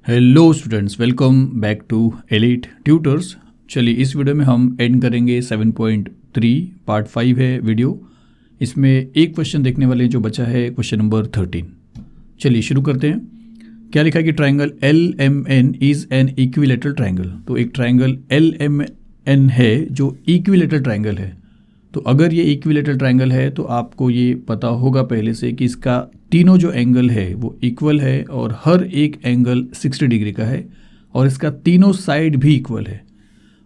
Hello students, welcome back to Elite Tutors. चलिए इस video में हम एंड करेंगे 7.3 पार्ट 5 है वीडियो। इसमें एक क्वेश्चन देखने वाले जो बचा है क्वेश्चन नंबर 13। चलिए शुरू करते हैं। क्या लिखा है कि triangle LMN is an equilateral triangle. तो एक ट्राइंगल LMN है जो इक्विलेटरल ट्राइंगल है। तो अगर ये इक्विलेटरल ट्राइंगल है तो आपको ये पता होगा पहले से कि इसका तीनों जो एंगल है वो इक्वल है और हर एक एंगल 60 डिग्री का है और इसका तीनों साइड भी इक्वल है।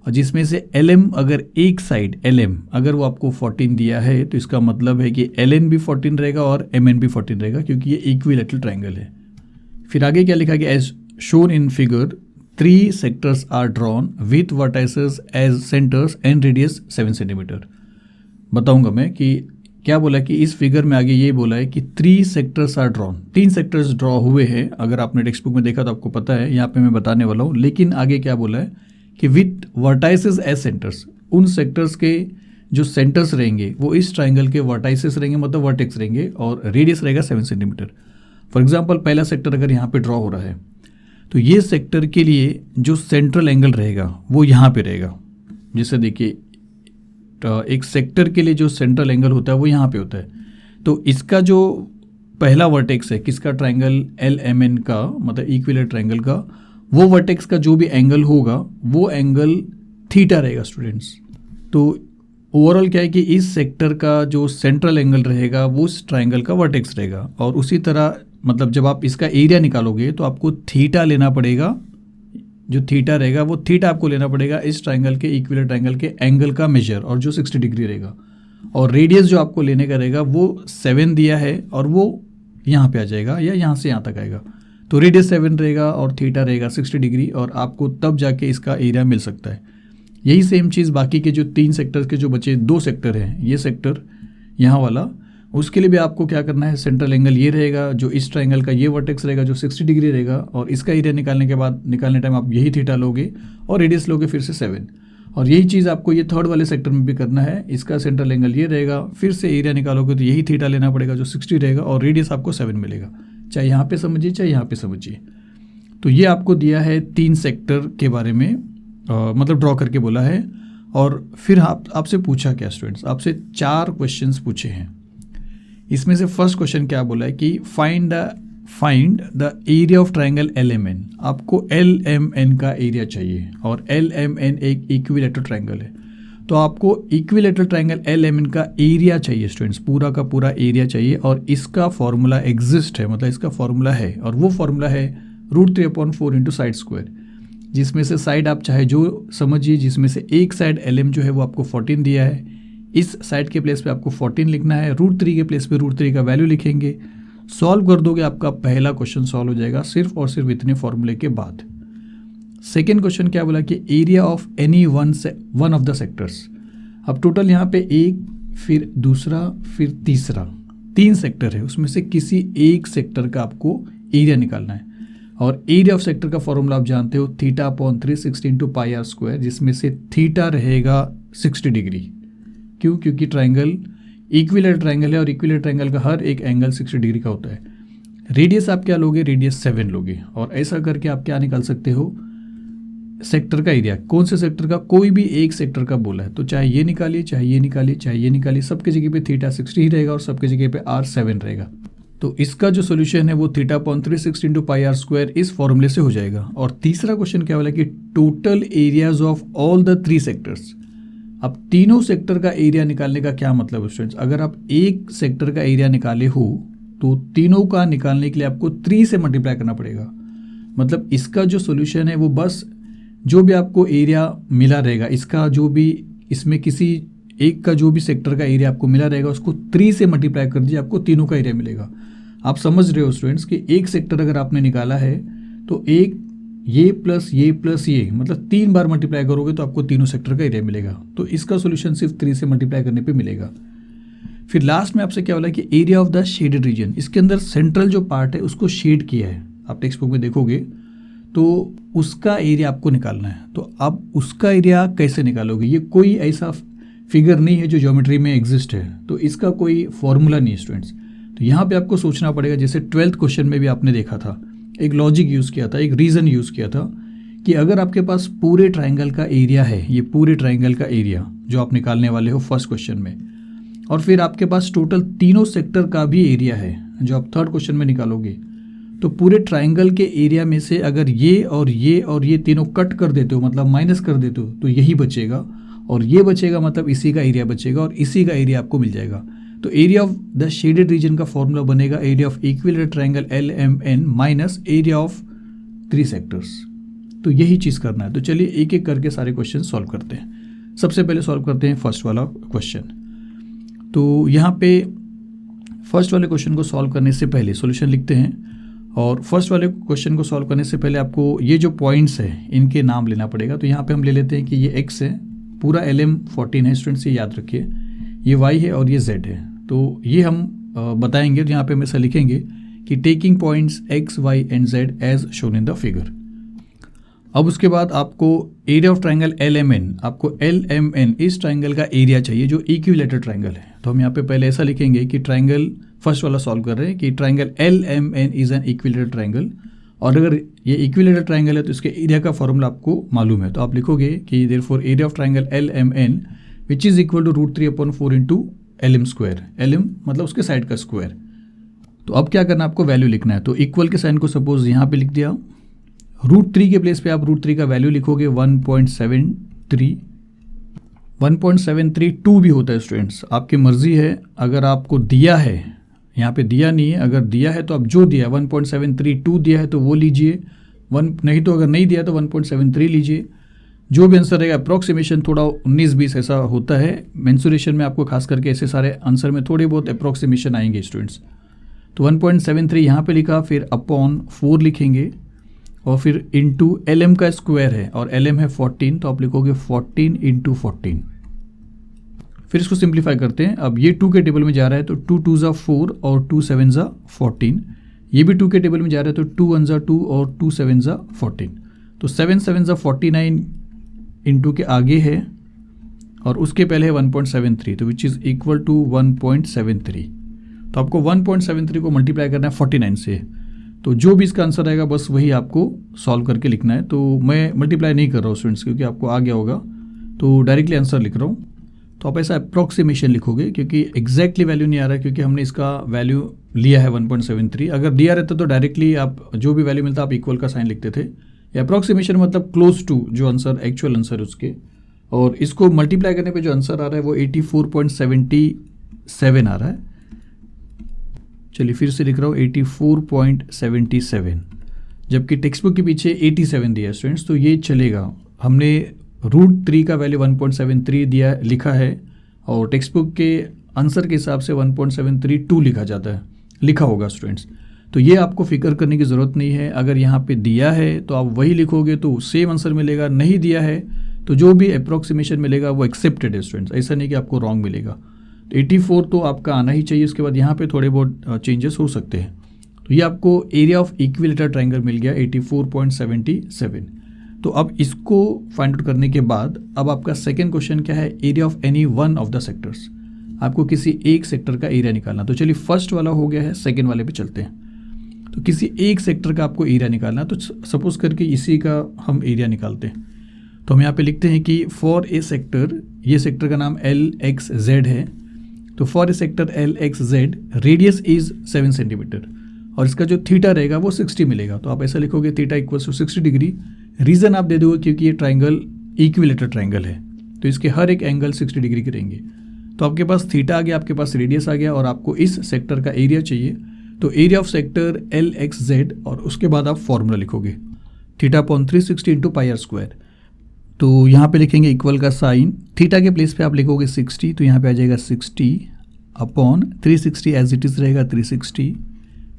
और जिसमें से LM अगर एक साइड LM अगर वो आपको 14 दिया है तो इसका मतलब है कि LN भी 14 रहेगा और MN भी 14 रहेगा, क्योंकि ये इक्विलेटरल ट्राइंगल है। फिर आगे क्या लिखा गया, as shown in figure 3 sectors are drawn with vertices as centres and radius 7 centimetre. बताऊंगा मैं कि क्या बोला कि इस फिगर में आगे ये बोला है कि 3 sectors are drawn, 3 sectors draw हुए हैं। अगर आपने टेक्स्ट बुक में देखा तो आपको पता है, यहाँ पे मैं बताने वाला हूँ। लेकिन आगे क्या बोला है कि विथ वर्टाइसेस एज सेंटर्स, उन सेक्टर्स के जो सेंटर्स रहेंगे वो इस ट्राइंगल के वर्टाइसेस रहेंगे, मतलब वर्टेक्स रहेंगे, और रेडियस रहेगा 7 सेंटीमीटर। फॉर एग्जाम्पल पहला सेक्टर अगर यहाँ पे ड्रॉ हो रहा है तो ये सेक्टर के लिए जो सेंट्रल एंगल रहेगा वो यहाँ पे रहेगा। जैसे देखिए एक सेक्टर के लिए जो सेंट्रल एंगल होता है वो यहाँ पे होता है। तो इसका जो पहला वर्टेक्स है किसका, ट्राइंगल LMN का, मतलब इक्विलेटरल ट्राइंगल का, वो वर्टेक्स का जो भी एंगल होगा वो एंगल थीटा रहेगा स्टूडेंट्स। तो ओवरऑल क्या है कि इस सेक्टर का जो सेंट्रल एंगल रहेगा वो उस ट्राइंगल का वर्टेक्स रहेगा। और उसी तरह मतलब जब आप इसका एरिया निकालोगे तो आपको थीटा लेना पड़ेगा। जो थीटा रहेगा वो थीटा आपको लेना पड़ेगा इस ट्राइंगल के इक्विलेटरल ट्राइंगल के एंगल का मेजर, और जो 60 डिग्री रहेगा। और रेडियस जो आपको लेने का रहेगा वो 7 दिया है और वो यहाँ पे आ जाएगा या यहाँ से यहाँ तक आएगा। तो रेडियस 7 रहेगा और थीटा रहेगा 60 डिग्री, और आपको तब जाके इसका एरिया मिल सकता है। यही सेम चीज़ बाकी के जो 3 सेक्टर्स के जो बचे 2 सेक्टर हैं, ये सेक्टर यहाँ वाला, उसके लिए भी आपको क्या करना है, सेंट्रल एंगल ये रहेगा, जो इस ट्राइंगल का ये वर्टेक्स रहेगा जो 60 डिग्री रहेगा, और इसका एरिया निकालने के बाद निकालने टाइम आप यही थीटा लोगे और रेडियस लोगे फिर से 7। और यही चीज़ आपको ये थर्ड वाले सेक्टर में भी करना है। इसका सेंट्रल एंगल ये रहेगा, फिर से एरिया निकालोगे तो यही थीटा लेना पड़ेगा जो 60 रहेगा, और रेडियस आपको 7 मिलेगा। चाहे यहाँ पे समझिए चाहे यहाँ पे समझिए। तो ये आपको दिया है 3 सेक्टर के बारे में, मतलब ड्रॉ करके बोला है। और फिर आपसे पूछा क्या स्टूडेंट्स, आपसे 4 क्वेश्चंस पूछे हैं। इसमें से फर्स्ट क्वेश्चन क्या बोला है कि find the area of triangle LMN। आपको LMN का एरिया चाहिए और LMN एक इक्विलेटरल ट्राइंगल है। तो आपको इक्विलेटरल ट्राइंगल LMN का एरिया चाहिए स्टूडेंट्स, पूरा का पूरा एरिया चाहिए। और इसका फॉर्मूला एग्जिस्ट है, मतलब इसका फॉर्मूला है, और वो फॉर्मूला है √3/4 इंटू साइड स्क्वायर। जिसमें से साइड आप चाहे जो समझिए, जिसमें से एक साइड LM जो है वो आपको 14 दिया है, इस साइड के प्लेस पे आपको 14 लिखना है, √3 के प्लेस पे √3 का वैल्यू लिखेंगे। सॉल्व कर दोगे आपका पहला क्वेश्चन सॉल्व हो जाएगा सिर्फ और सिर्फ इतने फॉर्मूले के बाद। सेकेंड क्वेश्चन क्या बोला कि area of any one of the sectors. अब टोटल यहाँ पे एक, फिर दूसरा, फिर तीसरा, 3 सेक्टर है, उसमें से किसी एक सेक्टर का आपको एरिया निकालना है। और एरिया ऑफ सेक्टर का फॉर्मूला आप जानते हो, θ/360 इंटू πr², जिसमें से थीटा रहेगा 60 डिग्री। क्यों? क्योंकि ट्राइंगल इक्विलेटरल ट्राइंगल है और इक्विलेटरल ट्राइंगल का हर एक एंगल 60 डिग्री का होता है। रेडियस आप क्या लोगे, रेडियस 7 लोगे, और ऐसा करके आप क्या निकाल सकते हो, सेक्टर का एरिया। कौन से सेक्टर का, कोई भी एक सेक्टर का बोला है तो चाहे ये निकालिए चाहे ये निकालिए चाहे ये निकालिए, सबके जगह पे थीटा 60 ही रहेगा और सबके जगह पे r 7 रहेगा। तो इसका जो सोल्यूशन है वो θ/360 इंटू πr² इस फॉर्मूले से हो जाएगा। और तीसरा क्वेश्चन क्या बोला कि total areas of all the 3 sectors. अब तीनों सेक्टर का एरिया निकालने का क्या मतलब है स्टूडेंट्स, अगर आप एक सेक्टर का एरिया निकाले हो तो तीनों का निकालने के लिए आपको 3 से मल्टीप्लाई करना पड़ेगा। मतलब इसका जो सोल्यूशन है वो बस जो भी आपको एरिया मिला रहेगा, इसका जो भी, इसमें किसी एक का जो भी सेक्टर का एरिया आपको मिला रहेगा उसको 3 से मल्टीप्लाई कर दीजिए, आपको तीनों का एरिया मिलेगा। आप समझ रहे हो स्टूडेंट्स कि एक सेक्टर अगर आपने निकाला है तो एक ये प्लस ये मतलब 3 बार मल्टीप्लाई करोगे तो आपको तीनों सेक्टर का एरिया मिलेगा। तो इसका सोल्यूशन सिर्फ 3 से मल्टीप्लाई करने पे मिलेगा। फिर लास्ट में आपसे क्या बोला कि area of the shaded region. इसके अंदर सेंट्रल जो पार्ट है उसको शेड किया है, आप टेक्स्ट बुक में देखोगे तो उसका एरिया आपको निकालना है। तो अब उसका एरिया कैसे निकालोगे, ये कोई ऐसा फिगर नहीं है जो ज्योमेट्री में एग्जिस्ट है, तो इसका कोई फॉर्मूला नहीं है स्टूडेंट्स। तो यहाँ पे आपको सोचना पड़ेगा, जैसे 12th क्वेश्चन में भी आपने देखा था एक लॉजिक यूज़ किया था, एक रीज़न यूज़ किया था कि अगर आपके पास पूरे ट्राइंगल का एरिया है, ये पूरे ट्राइंगल का एरिया जो आप निकालने वाले हो फर्स्ट क्वेश्चन में, और फिर आपके पास टोटल तीनों सेक्टर का भी एरिया है जो आप थर्ड क्वेश्चन में निकालोगे, तो पूरे ट्राइंगल के एरिया में से अगर ये और ये और ये तीनों कट कर देते हो, मतलब माइनस कर देते हो, तो यही बचेगा और ये बचेगा, मतलब इसी का एरिया बचेगा और इसी का एरिया आपको मिल जाएगा। तो area of the shaded region का फॉर्मूला बनेगा area of equilateral triangle LMN minus area of 3 sectors. तो यही चीज़ करना है। तो चलिए एक एक करके सारे क्वेश्चन सॉल्व करते हैं। सबसे पहले सॉल्व करते हैं फर्स्ट वाला क्वेश्चन। तो यहाँ पे फर्स्ट वाले क्वेश्चन को सॉल्व करने से पहले सॉल्यूशन लिखते हैं, और फर्स्ट वाले क्वेश्चन को सॉल्व करने से पहले आपको ये जो पॉइंट्स है इनके नाम लेना पड़ेगा। तो यहाँ पे हम ले लेते हैं कि ये x है, पूरा LM 14 है स्टूडेंट्स, ये याद रखिए, ये y है और ये z है। तो ये हम बताएंगे, तो यहाँ पे हम ऐसा लिखेंगे कि taking points x, y and z as shown in the figure. अब उसके बाद आपको एरिया ऑफ ट्राइंगल LMN, आपको LMN इस ट्राइंगल का एरिया चाहिए जो इक्विलेटरल ट्राइंगल है। तो हम यहाँ पे पहले ऐसा लिखेंगे कि ट्राइंगल फर्स्ट वाला सॉल्व कर रहे हैं कि triangle LMN is an equilateral triangle, और अगर ये इक्विलेटरल ट्राइंगल है तो इसके एरिया का फॉर्मूला आपको मालूम है। तो आप लिखोगे कि therefore area of triangle LMN which is equal to √3/4 into LM square. LM मतलब उसके साइड का स्क्वायर। तो अब क्या करना है, आपको वैल्यू लिखना है। तो इक्वल के साइन को सपोज यहाँ पे लिख दिया, √3 के प्लेस पे आप √3 का वैल्यू लिखोगे 1.73, 1.732 भी होता है स्टूडेंट्स, आपकी मर्जी है। अगर आपको दिया है, यहाँ पे दिया नहीं है, अगर दिया है तो आप जो दिया 1.732 दिया है तो वो लीजिए, नहीं तो अगर नहीं दिया तो 1.73 लीजिए। जो भी आंसर रहेगा, अप्रॉक्सीमेशन थोड़ा 19-20 ऐसा होता है मेंसुरेशन में, आपको खास करके ऐसे सारे आंसर में थोड़े बहुत अप्रॉक्सीमेशन आएंगे स्टूडेंट्स। तो 1.73 यहाँ पे लिखा, फिर अपॉन 4 लिखेंगे और फिर इंटू LM का स्क्वायर है और LM है 14, तो आप लिखोगे 14 इंटू 14। फिर इसको सिंप्लीफाई करते हैं। अब ये 2 के टेबल में जा रहा है तो 2 2 ज़ा 4 और 2 7 ज़ा 14। ये भी 2 के टेबल में जा रहा है तो 2 1 ज़ा 2 और 2 7 ज़ा 14। तो 7 7 ज़ा 49 इंटू के आगे है और उसके पहले है 1.73, तो विच इज़ इक्वल टू 1.73। तो आपको 1.73 को मल्टीप्लाई करना है 49 से, तो जो भी इसका आंसर आएगा बस वही आपको सॉल्व करके लिखना है। तो मैं मल्टीप्लाई नहीं कर रहा हूँ स्टूडेंट्स, क्योंकि आपको आ गया होगा, तो डायरेक्टली आंसर लिख रहा हूँ। तो आप ऐसा अप्रॉक्सीमेशन लिखोगे, क्योंकि एग्जैक्टली वैल्यू नहीं आ रहा है, क्योंकि हमने इसका वैल्यू लिया है 1.73। अगर दिया रहता तो डायरेक्टली आप जो भी वैल्यू मिलता आप इक्वल का साइन लिखते थे। अप्रॉक्सीमेशन मतलब क्लोज टू जो आंसर एक्चुअल आंसर उसके, और इसको मल्टीप्लाई करने पे जो आंसर आ रहा है वो 84.77 आ रहा है। चलिए फिर से लिख रहा हूँ 84.77, जबकि टेक्स्ट बुक के पीछे 87 दिया है स्टूडेंट्स, तो ये चलेगा। हमने √3 का वैल्यू 1.73 दिया लिखा है और टेक्स्ट बुक के आंसर के हिसाब से 1.732 लिखा जाता है, लिखा होगा स्टूडेंट्स। तो ये आपको फिक्र करने की ज़रूरत नहीं है। अगर यहाँ पे दिया है तो आप वही लिखोगे तो सेम आंसर मिलेगा, नहीं दिया है तो जो भी अप्रॉक्सीमेशन मिलेगा वो एक्सेप्टेड है स्टूडेंट्स, ऐसा नहीं कि आपको रॉन्ग मिलेगा। तो 84 तो आपका आना ही चाहिए, उसके बाद यहाँ पे थोड़े बहुत चेंजेस हो सकते हैं। तो ये आपको एरिया ऑफ इक्विलेटरल ट्राइंगल मिल गया 84.77। तो अब इसको फाइंड आउट करने के बाद अब आपका सेकेंड क्वेश्चन क्या है, area of any one of the sectors. आपको किसी एक सेक्टर का एरिया निकालना। तो चलिए फर्स्ट वाला हो गया है, सेकेंड वाले पे चलते हैं। तो किसी एक सेक्टर का आपको एरिया निकालना, तो सपोज करके इसी का हम एरिया निकालते हैं। तो हम यहाँ पे लिखते हैं कि फॉर ए सेक्टर, ये सेक्टर का नाम LXZ है। तो for A sector LXZ radius is 7 centimetre और इसका जो थीटा रहेगा वो 60 मिलेगा। तो आप ऐसा लिखोगे theta equals to 60 degree. Reason आप दे दोगे क्योंकि ये ट्राइंगल इक्विलेटरल ट्राइंगल है, तो इसके हर एक एंगल 60 डिग्री के रहेंगे। तो आपके पास थीटा आ गया, आपके पास रेडियस आ गया और आपको इस सेक्टर का एरिया चाहिए। तो एरिया ऑफ सेक्टर LXZ और उसके बाद आप फॉर्मूला लिखोगे theta upon 360 into pi r square. तो यहाँ पे लिखेंगे इक्वल का साइन, थीटा के प्लेस पे आप लिखोगे 60, तो यहाँ पे आ जाएगा 60 अपॉन 360 एज इट इज़ रहेगा 360,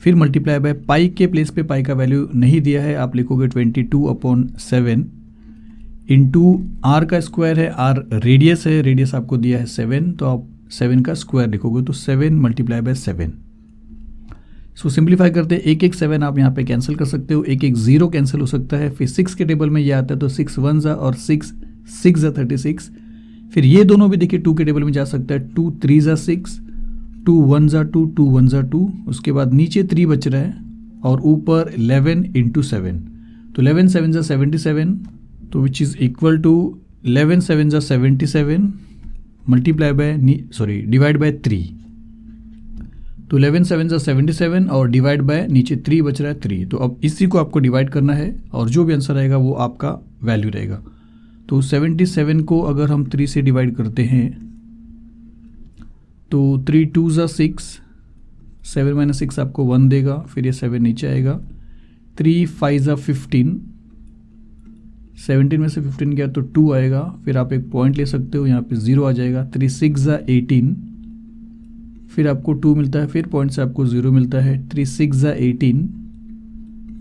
फिर मल्टीप्लाई बाय पाई के प्लेस पे पाई का वैल्यू नहीं दिया है, आप लिखोगे 22/7 इंटू आर का स्क्वायर है, आर रेडियस है, रेडियस आपको दिया है 7, तो आप 7 का स्क्वायर लिखोगे तो 7 मल्टीप्लाई बाय 7। इसको सिंप्लीफाई करते हैं, एक 7 आप यहाँ पे कैंसिल कर सकते हो, एक 0 कैंसिल हो सकता है। फिर 6 के टेबल में ये आता है तो 6 1 ज़ा और 6 ज़ा 36। फिर ये दोनों भी देखिए 2 के टेबल में जा सकता है, 2 3 ज़ा 6, 2 1 ज़ा 2, 2 1 ज़ा 2। उसके बाद नीचे 3 बच रहा है और ऊपर 11 इंटू 7, तो 11 7 ज़ा 77, तो विच इज़ इक्वल टू 11 7 ज़ा 77 मल्टीप्लाई बाय डिवाइड बाय 3, तो 11 7 ज़ा 77 और डिवाइड बाय नीचे 3 बच रहा है 3, तो अब इसी को आपको डिवाइड करना है और जो भी आंसर आएगा वो आपका वैल्यू रहेगा। तो 77 को अगर हम 3 से डिवाइड करते हैं तो 3 2 ज़ा 6, 7 माइनस 6 आपको 1 देगा, फिर ये 7 नीचे आएगा, 3 5 ज़ा 15, 17 में से 15 गया तो 2 आएगा, फिर आप एक पॉइंट ले सकते हो, यहाँ पे 0 आ जाएगा, 3 6 ज़ा 18, फिर आपको 2 मिलता है, फिर पॉइंट से आपको 0 मिलता है, 3 6 ज़ा 18,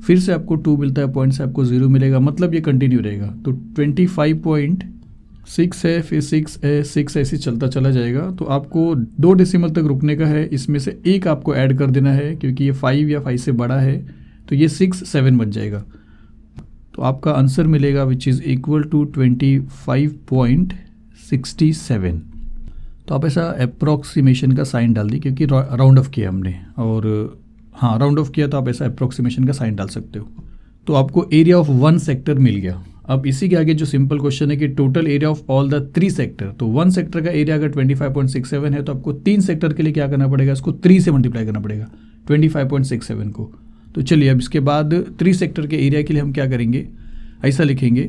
फिर से आपको 2 मिलता है, पॉइंट से आपको 0 मिलेगा, मतलब ये कंटिन्यू रहेगा। तो 25.6 है, फिर 6 है, 6 ऐसे चलता चला जाएगा। तो आपको 2 डेसिमल तक रुकने का है, इसमें से एक आपको ऐड कर देना है क्योंकि ये 5 या 5 से बड़ा है, तो ये 6 7 बन जाएगा। तो आपका आंसर मिलेगा विच इज़ इक्वल टू 25.67। तो आप ऐसा अप्रॉक्सीमेशन का साइन डाल दी क्योंकि राउंड ऑफ किया हमने, और हाँ राउंड ऑफ किया तो आप ऐसा अप्रॉक्सीमेशन का साइन डाल सकते हो। तो आपको एरिया ऑफ 1 सेक्टर मिल गया। अब इसी के आगे जो सिंपल क्वेश्चन है कि total area of all the 3 sector, तो 1 सेक्टर का एरिया अगर 25.67 है तो आपको 3 सेक्टर के लिए क्या करना पड़ेगा, इसको 3 से मल्टीप्लाई करना पड़ेगा 25.67 को। तो चलिए अब इसके बाद 3 सेक्टर के एरिया के लिए हम क्या करेंगे, ऐसा लिखेंगे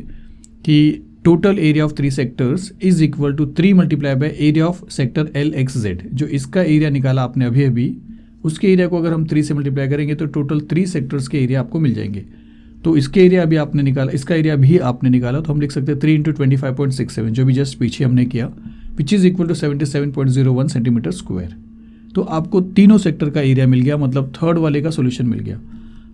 कि total area of 3 sectors is equal to 3 multiply by area of sector LXZ। जो इसका एरिया निकाला आपने अभी अभी, उसके एरिया को अगर हम 3 से मल्टीप्लाई करेंगे तो टोटल 3 सेक्टर्स के एरिया आपको मिल जाएंगे। तो इसके एरिया अभी आपने निकाला, इसका एरिया भी आपने निकाला, तो हम लिख सकते हैं 3 इंटू 25.67 जो भी जस्ट पीछे हमने किया, which is equal to 77.01 centimetre square. तो आपको तीनों सेक्टर का एरिया मिल गया, मतलब थर्ड वाले का सोल्यूशन मिल गया।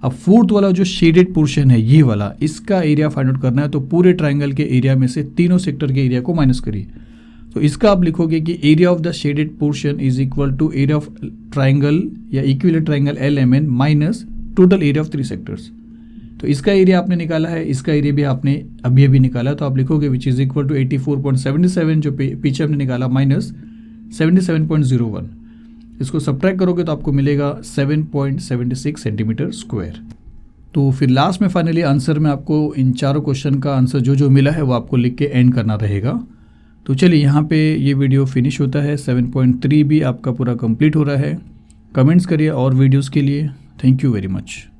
अब फोर्थ वाला जो शेडेड पोर्शन है ये वाला, इसका एरिया फाइंड आउट करना है। तो पूरे ट्राइंगल के एरिया में से तीनों सेक्टर के एरिया को माइनस करिए। तो इसका आप लिखोगे कि area of the shaded portion is equal to area of triangle या equilateral triangle LMN minus total area of 3 sectors. तो इसका एरिया आपने निकाला है, इसका एरिया भी आपने अभी अभी निकाला, तो आप लिखोगे विच इज इक्वल टू 84.77 जो पीछे हमने निकाला माइनस 77.01। इसको सब्ट्रैक्ट करोगे तो आपको मिलेगा 7.76 सेंटीमीटर स्क्वायर। तो फिर लास्ट में फाइनली आंसर में आपको इन चारों क्वेश्चन का आंसर जो जो मिला है वो आपको लिख के एंड करना रहेगा। तो चलिए यहाँ पे ये वीडियो फिनिश होता है। 7.3 भी आपका पूरा कंप्लीट हो रहा है। कमेंट्स करिए और वीडियोस के लिए। Thank you very much.